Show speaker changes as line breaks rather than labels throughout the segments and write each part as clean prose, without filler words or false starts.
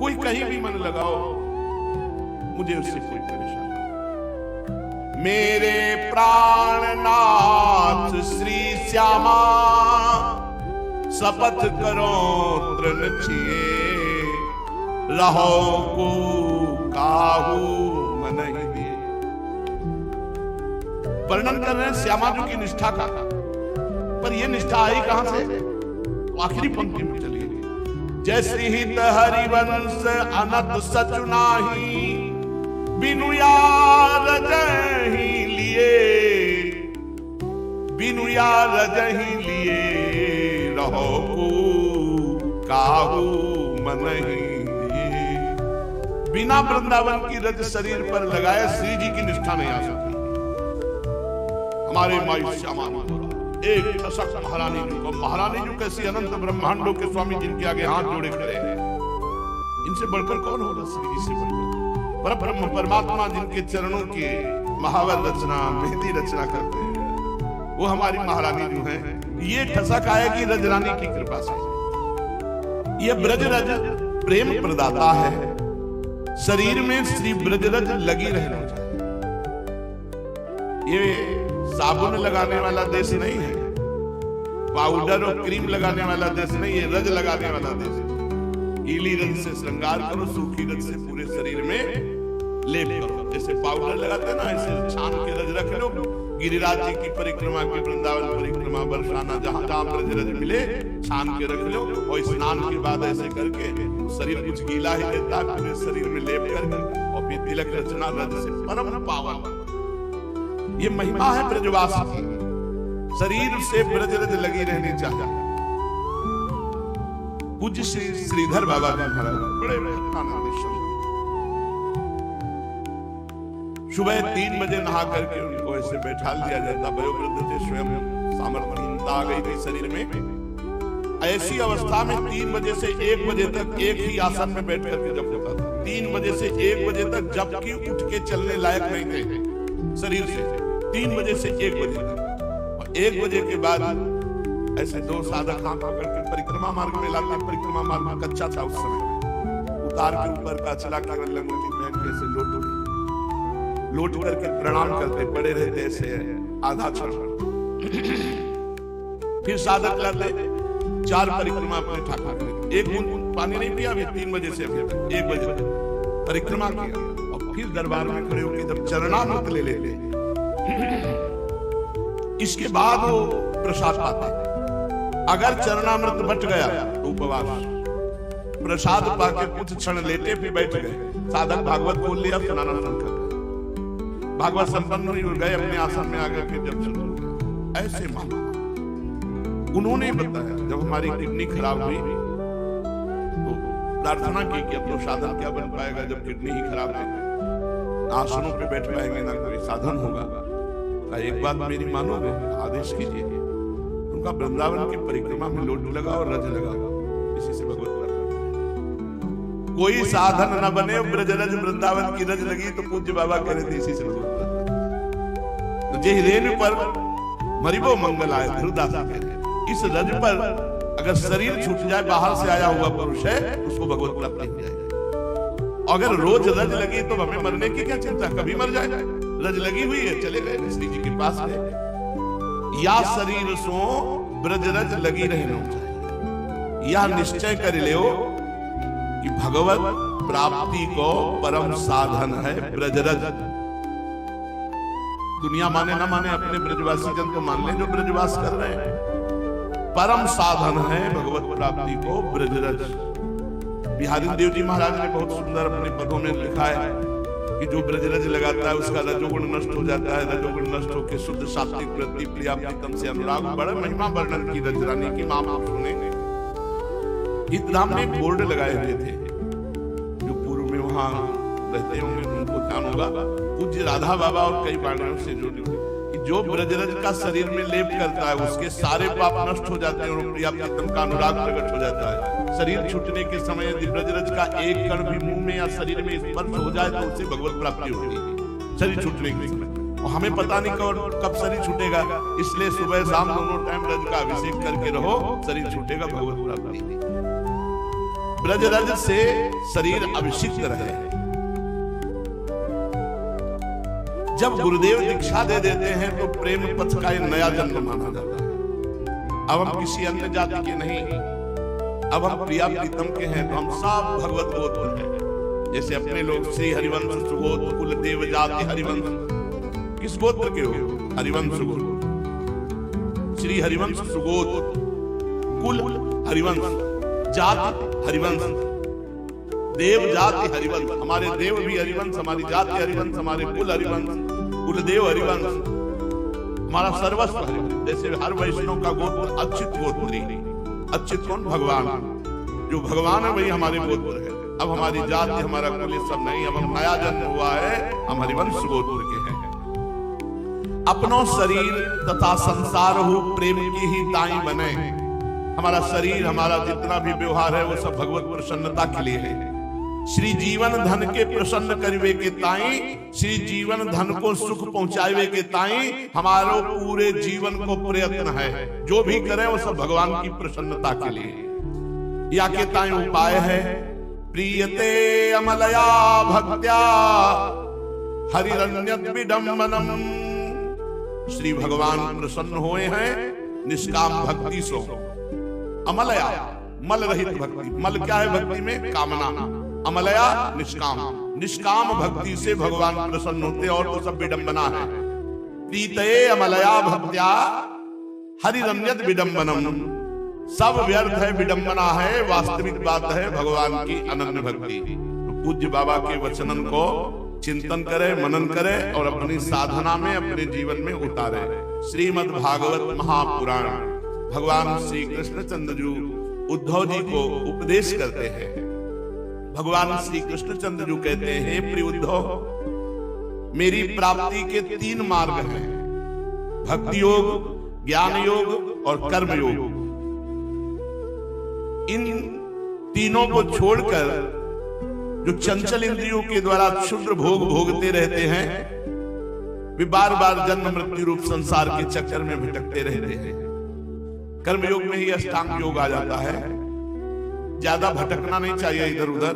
कोई कहीं भी मन लगाओ, मुझे उससे कोई परेशानी। मेरे प्राणनाथ श्री श्यामा, शपथ करो तृण छिए, रहो को काहू मन ही दिए। वर्णन कर रहे हैं श्यामा जी की निष्ठा का, पर यह निष्ठा आई कहां से? आखिरी पंक्ति में चलिए, जय श्री हित हरिवंश अनंत सचु नाही, बिनु यार जही लिए, बिनु यार जही लिए, रहो को काहू मन ही दिए। बिना वृंदावन की रज शरीर पर लगाए श्री जी की निष्ठा नहीं आ सकती। हमारे माई श्यामा एक ठसक महारानी जी को, महारानी जी कैसी अनंत ब्रह्मांडों के स्वामी जिनके आगे हाथ जोड़े खड़े हैं, इनसे बढ़कर कौन होगा? श्री जी से बढ़कर परब्रह्म परमात्मा जिनके चरणों की महावर रचना, मेहंदी रचना करते हैं, वो हमारी महारानी जो है। ये ठसक आएगी रजरानी की कृपा से। ये ब्रजरज प्रेम प्रदाता है, शरीर में श्री ब्रजरज लगी रहना चाहिए। ये साबुन लगाने वाला देश नहीं है, पाउडर और क्रीम लगाने वाला देश नहीं है, रज लगाने वाला देश है। गीली रज से श्रृंगार करो, सूखी रज से पूरे शरीर में लेप करो। जैसे पाउडर लगाते हैं ना, ऐसे छान के रज रख लो। गिरिराज जी की परिक्रमा की, वृंदावन परिक्रमा, बरसाना, जहां जहां ब्रज रज मिले छान के रख लो, और स्नान के बाद ऐसे करके शरीर कुछ गीला ही रहता है, पूरे शरीर में लेप करके और फिर तिलक रचना रज से परम पावन। ये महिमा है ब्रजवास की, शरीर से ब्रजरज लगी रहनी चाहिए। पूज्य श्री श्रीधर बाबा जी महाराज बड़े सुबह 3 बजे नहा करके उनको ऐसे बैठा दिया जाता। वयोवृद्ध थे, स्वयं सामर्थ्यहीनता आ गई थी शरीर में। ऐसी अवस्था में 3 बजे से 1 बजे तक एक ही आसन में बैठ करके जप होता था। 3 बजे से 1 बजे तक जबकि उठ के चलने लायक नहीं थे शरीर से, 3 बजे से 1 बजे तक। और 1 बजे के बाद ऐसे 2 साधक हाथ पकड़ के परिक्रमा मार्ग में लाते। परिक्रमा मार्ग कच्चा था उस समय, उतार के ऊपर का चला कर लंगोटी पहन के ऐसे लोट करके प्रणाम करते, पड़े रहते ऐसे आधा क्षण। फिर साधक लाते 4 परिक्रमा अपने ठाकुर के, एक बूंद पानी नहीं पिया। अभी 3 बजे से 1 बजे तक परिक्रमा किया, और फिर दरबार में खड़े होकर जब चरणामृत ले लेते, इसके बाद वो प्रसाद पाते। अगर चरणामृत बच गया तो उपवास। प्रसाद पाके कुछ क्षण लेटे, फिर बैठ गए। साधक भागवत बोल लिया, सुनाना शुरू कर, भागवत संपन्न हुई और गए अपने आसन में आगे के जब शुरू हो गया। ऐसे मामा उन्होंने बताया, जब हमारी किडनी खराब हुई तो प्रार्थना की कि अब तो साधन क्या बन पाएगा जब किडनी ही खराब है, आसनों पे बैठ पाएंगे ना कोई साधन होगा। एक बात मेरी मानोगे? आदेश कीजिए। उनका वृंदावन की परिक्रमा में लोट लगाओ, रज लगाओ, इसी से भगवत प्राप्त। कोई साधन न बने, ब्रजरज वृंदावन की रज लगी तो पूज्य बाबा कह रहे थे इसी से भगवत प्राप्त। तो जे रेन पर मरिबो मंगल आए, ध्रुवदास कह रहे इस रज पर अगर शरीर छूट जाए, बाहर से आया हुआ पुरुष है, उसको भगवत प्राप्ति हो जाएगी। अगर रोज रज लगी तो हमें मरने की क्या चिंता, कभी मर जाए। रज लगी हुई है, चले गए श्री जी के पास गए। या शरीर सो ब्रजरज लगी रहना चाहिए, या निश्चय कर लो कि भगवत प्राप्ति को परम साधन है ब्रजरज। दुनिया माने ना माने, अपने ब्रजवासी जन तो मान ले जो ब्रजवास कर रहे हैं। परम साधन है भगवत प्राप्ति को ब्रजरज। बिहारी देव जी महाराज ने बहुत सुंदर अपने पदों में लिखा है कि जो ब्रजरज लगाता है उसका रजोगुण नष्ट हो जाता है, रजोगुण नष्ट होकर शुद्ध सात्विक वृत्ति, प्रियाप्तिकम से अनुराग। बड़ा महिमा वर्णन की रजरानी की मां आप सुने। इतराम में बोर्ड लगाए हुए थे, जो पूर्व में वहां रहते होंगे उनको ध्यान होगा। पूज्य राधा बाबा और कई वाणियों से जो ब्रजरज का शरीर में लेप करता है उसके सारे पाप नष्ट हो जाते हैं और प्रियाप्तिकम का अनुराग प्रकट हो जाता है। शरीर छूटने के समय यदि ब्रजरज का एक कण भी मुंह में या शरीर में स्पर्श हो जाए तो उससे भगवत प्राप्ति होती है शरीर छूटने के समय। और हमें पता नहीं कब शरीर छूटेगा, इसलिए सुबह शाम दोनों टाइम रज का अभिषेक करके रहो, शरीर छूटेगा भगवत प्राप्ति। ब्रज रज से शरीर अभिषिक्त रहे। जब गुरुदेव दीक्षा दे देते हैं तो प्रेम पथ का नया जन्म माना जाता है। अब हम किसी अन्य जाति के नहीं, अब हम प्रिया प्रीतम के हैं, तो हम सब भगवत गोत्र हैं। जैसे अपने लोग श्री हरिवंश सुगोत्र कुल देव जाति हरिवंश, किस गोत्र के हो? हरिवंश गोत्र। श्री हरिवंश सुगोत्र कुल हरिवंश, जाति हरिवंश, देव जाति हरिवंश। हमारे देव भी हरिवंश, हमारी जाति हरिवंश, हमारे कुल हरिवंश, कुल देव हरिवंश, हमारा सर्वस्व हरिवंश। जैसे हर वैष्णव का गोत्र अच्युत गोत्री। अच्युत कौन? भगवान। जो भगवान है वही हमारे गोत्र है। अब हमारी जाति हमारा कुल सब नहीं, अब हम नया जन्म हुआ है, हम हरिवंश गोत्र के हैं। अपनो शरीर तथा संसार हो प्रेम की ही ताई बने। हमारा शरीर, हमारा जितना भी व्यवहार है वो सब भगवत प्रसन्नता के लिए है। श्री जीवन धन के प्रसन्न करिवे के ताई, श्री जीवन धन को सुख पहुंचावे के ताई हमारो पूरे जीवन को प्रयत्न है। जो भी करे वो सब भगवान की प्रसन्नता के लिए। या के ताई उपाय है प्रियते अमलया भक्त्या हरिरन्यत विडम्बनम। श्री भगवान प्रसन्न हुए हैं निष्काम भक्ति सो। अमलया मल रहित भक्ति। मल क्या है भक्ति में? कामना। अमलया निष्काम। निष्काम भक्ति से भगवान प्रसन्न होते और तो सब विडंबना है। प्रीतये अमलया भक्त्या हरिरन्यत विडंबनम। सब व्यर्थ है, विडंबना है, वास्तविक बात है भगवान की अनन्य भक्ति। तो पूज्य बाबा के वचनन को चिंतन करे, मनन करे और अपनी साधना में, अपने जीवन में उतारे। श्रीमद् भागवत महापुराण भगवान श्री कृष्णचंद्र जी उद्धव जी को उपदेश करते हैं। भगवान श्री कृष्णचंद्र जी कहते हैं, प्रिय उद्धव, मेरी प्राप्ति के 3 मार्ग हैं, भक्ति योग, ज्ञान योग और कर्म योग। इन तीनों को छोड़कर जो चंचल इंद्रियों के द्वारा क्षुद्र भोग भोगते रहते हैं, वे बार बार जन्म मृत्यु रूप संसार के चक्कर में भटकते रहते हैं। कर्मयोग में ही अष्टांग योग आ जाता है। ज्यादा भटकना नहीं चाहिए इधर उधर।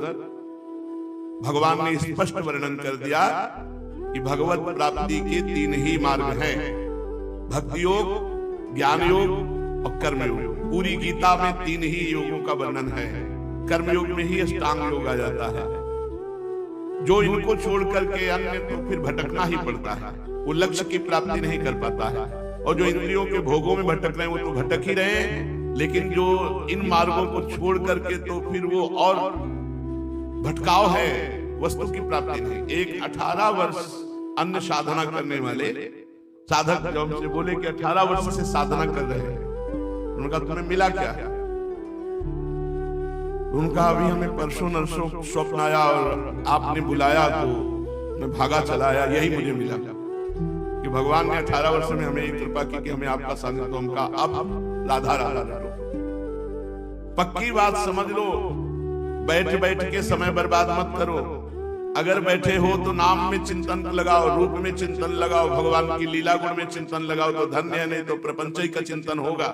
भगवान ने स्पष्ट वर्णन कर दिया कि भगवत प्राप्ति के 3 ही मार्ग हैं, भक्ति योग, ज्ञान योग और कर्म योग। पूरी गीता में 3 ही योगों का वर्णन है। कर्मयोग में ही अष्टांग योग आ जाता है। जो इनको छोड़ करके अन्य तो फिर भटकना ही पड़ता है, वो लक्ष्य की प्राप्ति नहीं कर पाता है। और जो इंद्रियों के भोगों में भटक रहे हैं वो तो भटक ही रहे हैं, लेकिन जो इन मार्गों को छोड़ करके तो फिर वो और भटकाव है, वस्तु की प्राप्ति नहीं। एक 18 वर्ष अन्य साधना करने वाले साधक जब हमसे बोले कि 18 वर्ष से साधना कर रहे हैं, उनका तुम्हें मिला क्या? उनका अभी हमें परसों नरसों स्वप्न आया और आपने बुलाया तो मैं भागा चला आया, यही मुझे मिला कि भगवान ने 18 वर्ष में हमें कृपा की कि हमें आपका सानिध्य, तो हमका अब राधा राधा करो। पक्की बात समझ लो, बैठ बैठ के समय बर्बाद मत करो। अगर बैठे हो तो नाम में चिंतन लगाओ, रूप में चिंतन लगाओ, भगवान की लीला गुण में चिंतन लगाओ तो धन्य है, नहीं तो प्रपंच का चिंतन होगा।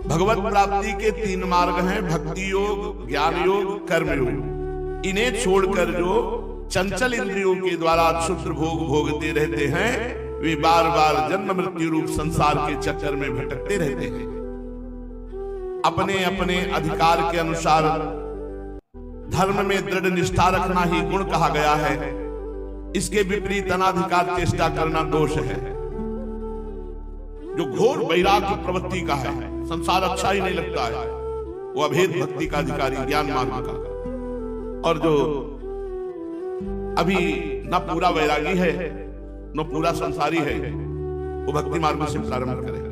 भगवत प्राप्ति के 3 मार्ग हैं, भक्ति योग, ज्ञान योग, कर्म योग। इन्हें छोड़कर जो चंचल इंद्रियों के द्वारा क्षुद्र भोग भोगते रहते हैं, वे बार बार जन्म मृत्यु रूप संसार के चक्कर में भटकते रहते हैं। अपने अपने अधिकार के अनुसार धर्म में दृढ़ निष्ठा रखना ही गुण कहा गया है। इसके विपरीत अनाधिकार चेष्टा करना दोष है। जो घोर वैराग्य प्रवृत्ति का है, संसार अच्छा ही नहीं लगता है, वो अभेद भक्ति का अधिकारी, ज्ञान मार्ग का। और जो अभी न पूरा वैरागी है न पूरा संसारी है, वो भक्ति मार्ग से प्रारंभ करे।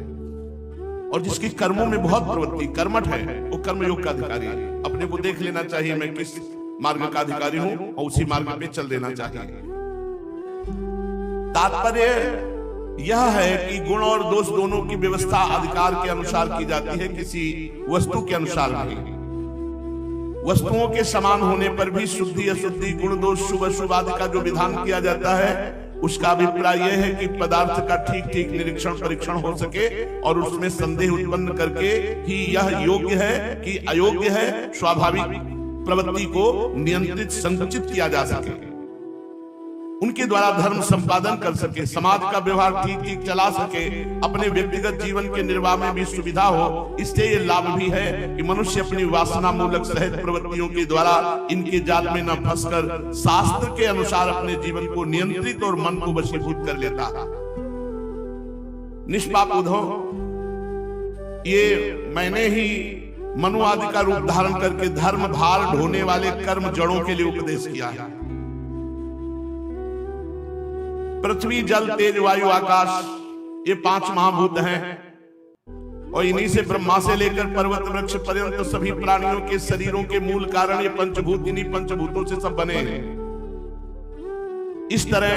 और जिसकी कर्मों में बहुत प्रवृत्ति, कर्मठ है, वो कर्मयोग का अधिकारी है। अपने को देख लेना चाहिए मैं किस मार्ग का अधिकारी हूं और उसी मार्ग पे चल देना चाहिए। तात्पर्य यह है कि गुण और दोष दोनों की व्यवस्था अधिकार के अनुसार की जाती है, किसी वस्तु के अनुसार नहीं। वस्तुओं के समान होने पर भी शुद्धि अशुद्धि, गुण दोष, शुभ अशुभ आदि का जो विधान किया जाता है, उसका अभिप्राय यह है कि पदार्थ का ठीक ठीक निरीक्षण परीक्षण हो सके और उसमें संदेह उत्पन्न करके कि यह योग्य है कि अयोग्य है, स्वाभाविक प्रवृत्ति को नियंत्रित संकुचित किया जा सके, उनके द्वारा धर्म संपादन कर सके, समाज का व्यवहार ठीक ठीक चला सके, अपने व्यक्तिगत जीवन के निर्वाह में भी सुविधा हो। इससे ये लाभ भी है कि मनुष्य अपनी वासना मूलक सहज प्रवृत्तियों के द्वारा इनके जाल में न फंसकर शास्त्र के अनुसार अपने जीवन को नियंत्रित और मन को वशीभूत कर लेता है। निष्पाप उद्धव, ये मैंने ही मनु आदि का रूप धारण करके धर्म भार ढोने वाले कर्म जड़ों के लिए उपदेश किया है। पृथ्वी, जल, तेज, वायु, आकाश, ये 5 महाभूत हैं और इन्हीं से ब्रह्मा से लेकर पर्वत वृक्ष पर्यंत सभी प्राणियों के शरीरों के मूल कारण ये पंचभूत, इन्हीं पंचभूतों से सब बने हैं। इस तरह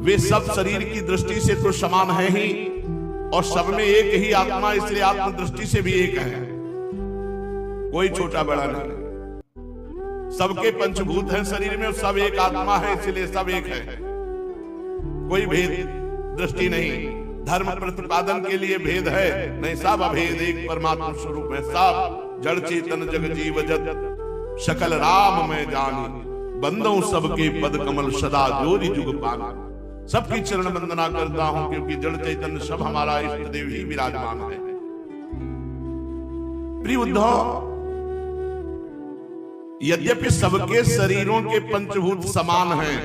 वे सब शरीर की दृष्टि से तो समान है ही और सब में एक ही आत्मा, इसलिए आत्म दृष्टि से भी एक है, कोई छोटा बड़ा नहीं। सबके पंचभूत हैं शरीर में और सब एक आत्मा है, इसलिए सब एक है, कोई भेद दृष्टि नहीं। धर्म प्रतिपादन के लिए भेद है नहीं, सब अभेद एक परमात्मा स्वरूप है। सब जड़ चेतन जग जीव जत सकल राम मैं जानी, बंदों सबके पद कमल सदा जोरी जुग पाना। सबकी चरण वंदना करता हूं क्योंकि जड़ चैतन्य सब हमारा इष्ट देव ही विराजमान है। प्रिय उद्धव, यद्यपि सबके शरीरों के पंचभूत समान हैं,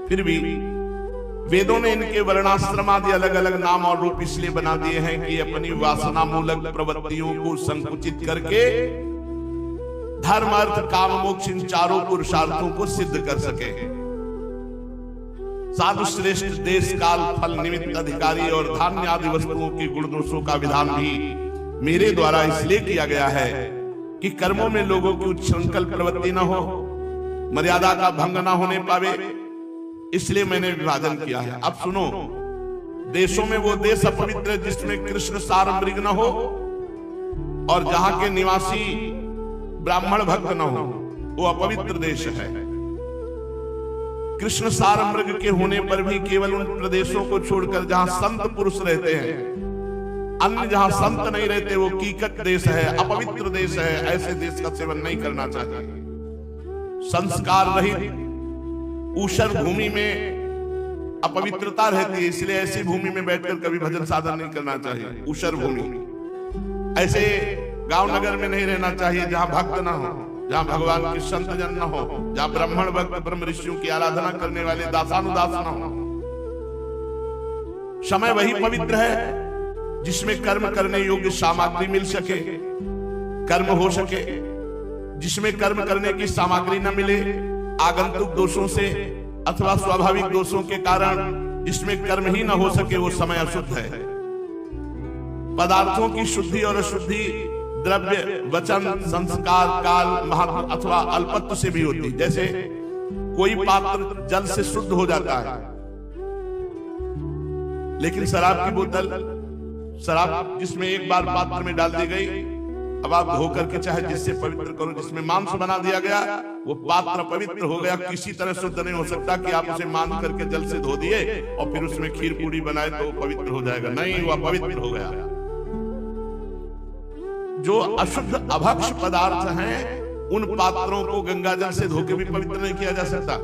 फिर भी वेदों ने इनके वर्णाश्रम आदि अलग अलग नाम और रूप इसलिए बना दिए हैं कि अपनी वासना मूलक प्रवृत्तियों को संकुचित करके धर्म, अर्थ, काम, मोक्ष इन चारों पुरुषार्थों को सिद्ध कर सके। साधु श्रेष्ठ देश काल फल निमित्त अधिकारी और धान्य आदि वस्तुओं के गुण दोषों का विधान भी मेरे द्वारा इसलिए किया गया है कि कर्मों में लोगों की उच्छृंखल प्रवृत्ति न हो, मर्यादा का भंग न होने पावे, इसलिए मैंने विभाजन किया है। अब सुनो, देशों में वो देश अपवित्र है जिसमें कृष्ण सार मृग न हो और जहां के निवासी ब्राह्मण भक्त न हो, वो अपवित्र देश है। कृष्ण सार मृग के होने पर भी केवल उन प्रदेशों को छोड़कर जहां संत पुरुष रहते हैं, अन्य जहां संत नहीं रहते वो कीकट देश है, अपवित्र देश है। ऐसे देश का सेवन नहीं करना चाहिए। संस्कार रहित ऊषर भूमि में अपवित्रता रहती है, इसलिए ऐसी भूमि में बैठकर कभी भजन साधन नहीं करना चाहिए। ऊषर भूमि, ऐसे गांव नगर में नहीं रहना चाहिए जहां भक्त ना हो, जहां भगवान के संत जन न हो, जहां ब्राह्मण भक्त ब्रह्म ऋषियों की आराधना करने वाले दासानुदास न हो। समय वही पवित्र है जिसमें कर्म करने योग्य सामग्री मिल सके, कर्म हो सके। जिसमें कर्म करने की सामग्री न मिले, आगंतुक दोषों से अथवा स्वाभाविक दोषों के कारण जिसमें कर्म ही न हो सके, वो समय अशुद्ध है। पदार्थों की शुद्धि और अशुद्धि द्रव्य, वचन, संस्कार, काल, महत्व अथवा अल्पत्व से भी होती है। जैसे कोई पात्र जल से शुद्ध हो जाता है, लेकिन शराब की बोतल, शराब जिसमें एक बार पात्र में डाल दी गई, अब आप धो करके चाहे जिससे पवित्र करो, जिसमें मांस बना दिया गया, वो पात्र पवित्र हो गया, किसी तरह शुद्ध नहीं हो सकता कि आप उसे मान करके जल से धो दिए और फिर उसमें खीर पूरी बनाए तो पवित्र हो जाएगा। नहीं, वह पवित्र हो गया। जो अशुद्ध अभक्ष पदार्थ हैं, उन पात्रों को गंगा जल से धो के भी पवित्र नहीं किया जा सकता।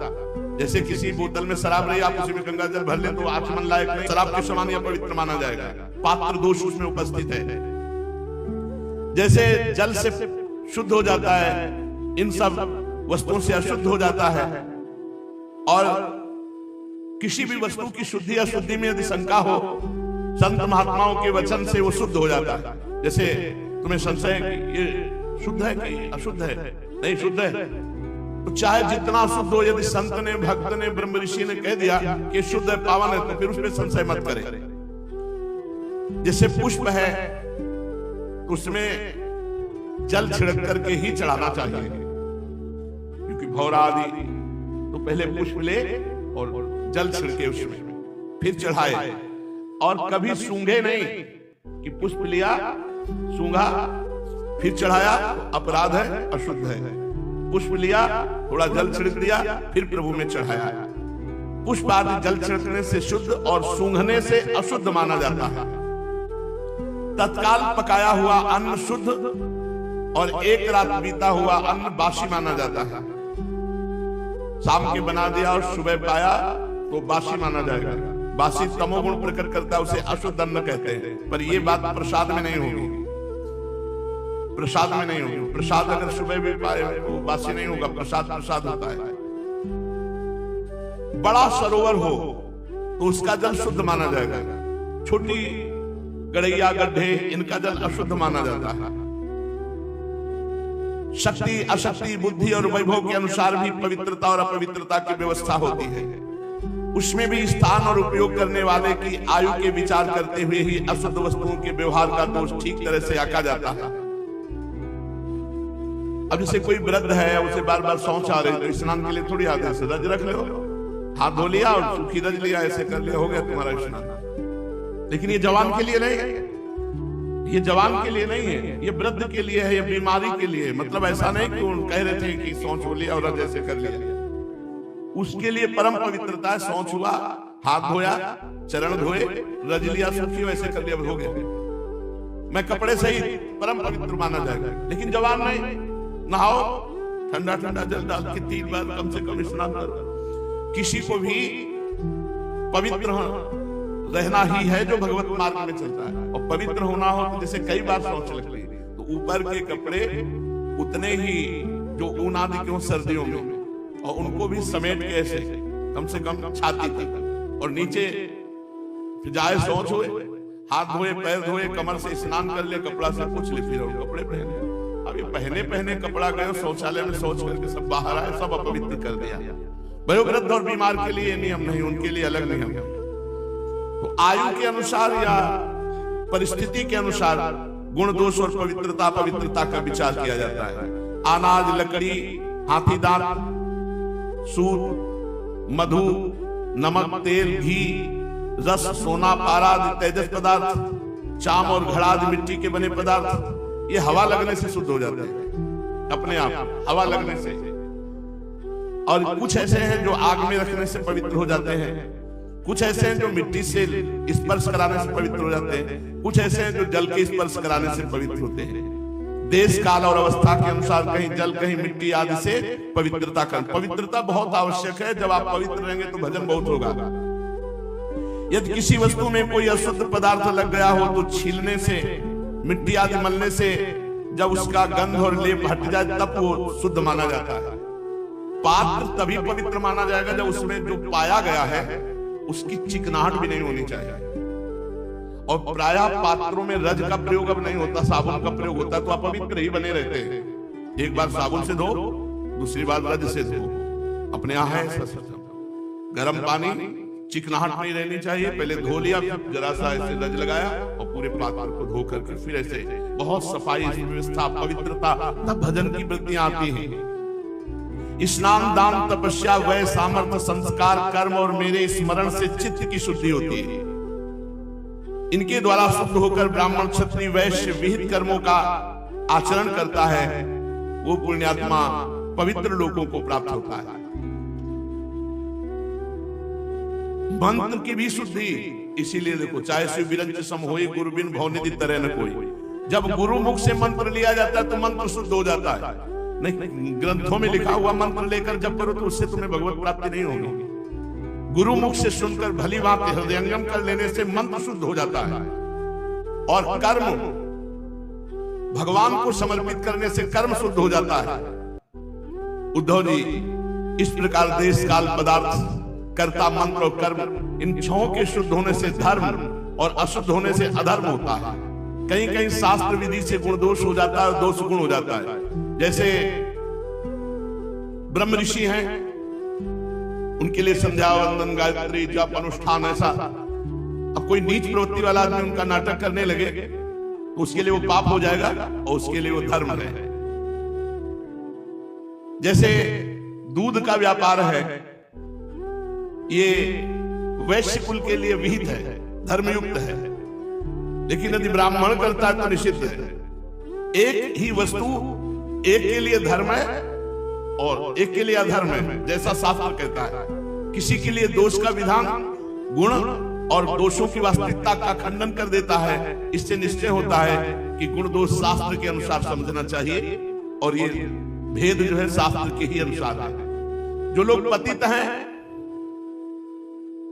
जैसे किसी बोतल में शराब रही, आप उसी में गंगा जल भर ले तो आचमन लायक नहीं, शराब के समान यह पवित्र माना जाएगा। पात्र दोष उसमें उपस्थित है। जैसे जल से शुद्ध हो जाता है, इन सब वस्तुओं से अशुद्ध हो जाता है। और किसी भी वस्तु की शुद्धि अशुद्धि में यदि शंका हो, संत महात्माओं के वचन से वो शुद्ध हो जाता है। जैसे तुम्हें संशय है कि ये शुद्ध है कि अशुद्ध है, नहीं शुद्ध है, तो चाहे जितना शुद्ध हो, यदि संत ने, भक्त ने, ब्रह्म ऋषि ने कह दिया कि शुद्ध है, पावन है, तो फिर उसमें संशय मत करें। जैसे पुष्प है, उसमें जल छिड़क करके ही चढ़ाना चाहिए, क्योंकि भौरा आदि तो पहले पुष्प ले और जल छिड़के उसमें फिर चढ़ाए, और कभी सूंघे नहीं कि पुष्प लिया, सूंघा, फिर चढ़ाया, अपराध है, अशुद्ध है। पुष्प लिया, थोड़ा जल छिड़क दिया, फिर प्रभु में चढ़ाया। पुष्प आदि जल छिड़कने से शुद्ध और सूंघने से अशुद्ध माना जाता है। तत्काल पकाया हुआ अन्न शुद्ध और एक रात बीता हुआ अन्न बासी माना जाता है। शाम के बना दिया और सुबह पाया तो बासी माना जाएगा। बासी तमोगुण प्रकट करता है, उसे अशुद्ध अन्न कहते हैं। पर यह बात प्रसाद में नहीं होगी, प्रसाद में नहीं होगी। प्रसाद अगर सुबह भी पाए तो बासी नहीं होगा, प्रसाद प्रसाद होता है। बड़ा सरोवर हो तो उसका जल शुद्ध माना जाएगा। छोटी गड़ैया गड्ढे इनका जल अशुद्ध माना जाता है। शक्ति अशक्ति बुद्धि और वैभव के अनुसार भी पवित्रता और अपवित्रता की व्यवस्था होती है। उसमें भी स्थान और उपयोग करने वाले की आयु के विचार करते हुए ही अशुद्ध वस्तुओं के व्यवहार का दोष ठीक तरह से आंका जाता है। अब जैसे कोई वृद्ध है, उसे बार बार शौच आ रही, तो स्नान के लिए थोड़ी आते से रज रख लो, हाथ धो लिया और सूखी रज लिया, ऐसे कर लिया, हो गया तुम्हारा स्नान। लेकिन ये जवान के लिए नहीं है, ये जवान के लिए नहीं है, ये वृद्ध के लिए है, ये बीमारी के लिए। मतलब ऐसा नहीं कि उन कह रहे थे कि शौच हो लिया और रज ऐसे कर लिया, उसके लिए परम पवित्रता है। शौच हुआ, हाथ धोया, चरण धोए, रज लिया, सूखी वैसे कर लिया, हो गया, मैं कपड़े से ही परम पवित्र माना जाएगा। लेकिन जवान नहीं, नहाओ, ठंडा ठंडा जल डाल के 3 बार कम से कम स्नान करो। किसी को भी पवित्र रहना ही है जो भगवत मार्ग में चलता है। और पवित्र होना हो तो जैसे कई बार शौच लगती है, तो ऊपर के कपड़े उतने ही जो ऊन आदि के हो सर्दियों में, और उनको भी समेट के ऐसे कम से कम छाती तक, और नीचे जाए शौच हुए, हाथ धोए, पैर धोए, कमर से स्नान कर ले, कपड़ा से पूछ ले, फिर कपड़े पहने। अब ये पहने कपड़ा गए शौचालय में शौच करके सब बाहर आए, सब अपवित्र कर दिया। वयोवृद्ध और बीमार के लिए नियम नहीं, उनके लिए अलग नियम। तो आयु के अनुसार या परिस्थिति के अनुसार गुण दोष और पवित्रता पवित्रता का विचार किया जाता है। अनाज, लकड़ी, हाथी दांत, सूत, मधु, नमक, तेल, घी, रस, सोना, पारा आदि तेजस पदार्थ, चाम और घड़ा आदि मिट्टी के बने पदार्थ, ये हवा लगने से शुद्ध हो जाते हैं अपने आप, हवा लगने से। और कुछ ऐसे हैं जो आग में रखने से पवित्र हो जाते हैं, कुछ ऐसे हैं जो मिट्टी से स्पर्श कराने से पवित्र हो जाते हैं, कुछ ऐसे हैं जो जल के स्पर्श कराने से पवित्र होते हैं। देश काल और अवस्था के अनुसार कहीं जल कहीं मिट्टी आदि से पवित्रता कर। पवित्रता बहुत आवश्यक है। जब आप पवित्र रहेंगे तो भजन बहुत होगा। यदि किसी वस्तु में कोई अशुद्ध पदार्थ लग गया हो तो छीलने से, मिट्टी आदि मलने से जब उसका गंध और लेप हट जाए तब वो शुद्ध माना जाता है। पात्र तभी पवित्र माना जाएगा जब उसमें जो पाया गया है उसकी चिकनाहट भी नहीं होनी चाहिए। और प्रायः पात्रों में रज का प्रयोग अब नहीं होता, साबुन का प्रयोग होता, तो आप पवित्र ही बने रहते हैं। एक बार साबुन से धो, दूसरी बार रज से धो, अपने यहाँ है गर्म पानी, चिकनाहट नहीं रहनी चाहिए। पहले धो लिया, जरा सा ऐसे रज लगाया और पूरे पात्र को धो करके फिर ऐसे बहुत सफाई, व्यवस्था, पवित्रता, तब भजन की वृत्तियां आती हैं। स्नान, दान, तपस्या, वै, सामर्थ्य, संस्कार, कर्म और मेरे स्मरण से चित्त की शुद्धि होती है। इनके द्वारा शुद्ध होकर ब्राह्मण, क्षत्रिय, वैश्य विहित कर्मों का आचरण करता है, वो पुण्यात्मा पवित्र लोगों को प्राप्त होता है। मंत्र की भी शुद्धि, इसीलिए देखो, चाहे शिव विरंच सम होई, गुरु बिन भव निधि तरह न कोई। जब गुरु मुख से मंत्र लिया जाता है तो मंत्र शुद्ध हो जाता है। नहीं, ग्रंथों में लिखा हुआ मंत्र लेकर जब करो तो उससे तुम्हें भगवत प्राप्ति नहीं होगी। गुरु मुख से सुनकर भली बात हृदयंगम कर लेने से मंत्र शुद्ध हो जाता है। और कर्म, भगवान को समर्पित करने से कर्म शुद्ध हो जाता है। उद्धव जी, इस प्रकार देश काल पदार्थ, कर्ता, मंत्र और कर्म, इन छहों के शुद्ध होने से धर्म और अशुद्ध होने से अधर्म होता है। कहीं कहीं शास्त्र विधि से गुण दोष हो जाता है और दोष गुण हो जाता है। जैसे ब्रह्म ऋषि हैं, उनके लिए संध्या वंदन, गायत्री, जप, अनुष्ठान, ऐसा। अब कोई नीच प्रवृत्ति वाला आदमी उनका नाटक करने लगे तो उसके लिए वो पाप हो जाएगा और उसके लिए वो धर्म है। जैसे दूध का व्यापार है, ये वैश्य कुल के लिए विहित है, धर्मयुक्त है, लेकिन यदि ब्राह्मण करता है तो निषिद्ध है। एक ही वस्तु एक के लिए धर्म है और एक के लिए अधर्म है, जैसा शास्त्र कहता है। किसी के लिए दोष का विधान गुण और दोषों की वास्तविकता का खंडन कर देता है। इससे निश्चय होता है कि गुण दोष शास्त्र के अनुसार समझना चाहिए और ये भेद जो है शास्त्र के ही अनुसार है। जो लोग पतित हैं,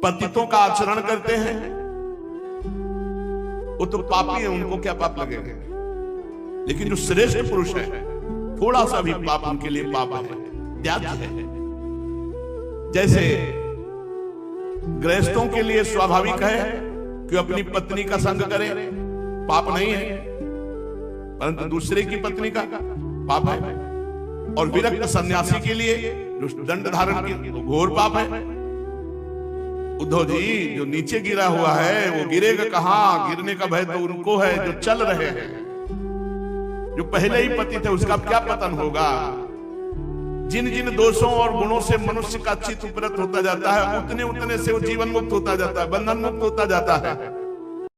पतितों का आचरण करते हैं, वो तो पापी है, उनको क्या पाप लगेगा। लेकिन जो श्रेष्ठ पुरुष है, थोड़ा सा भी पाप उनके लिए पाप है, त्याज्य है। जैसे गृहस्थों के लिए स्वाभाविक है कि अपनी पत्नी का संग करें, पाप नहीं है, परंतु दूसरे की पत्नी का पाप है। और विरक्त सन्यासी के लिए जो दंड धारण की घोर पाप है। उद्धव जी, जो नीचे गिरा हुआ है वो गिरेगा कहां? गिरने का भय तो उनको है जो चल रहे हैं। जो पहले ही पतित है उसका क्या पतन होगा। जिन जिन दोषों और गुणों से मनुष्य का चित्त उपरत होता जाता है, उतने उतने से वो जीवन मुक्त होता जाता है, बंधन मुक्त होता जाता है।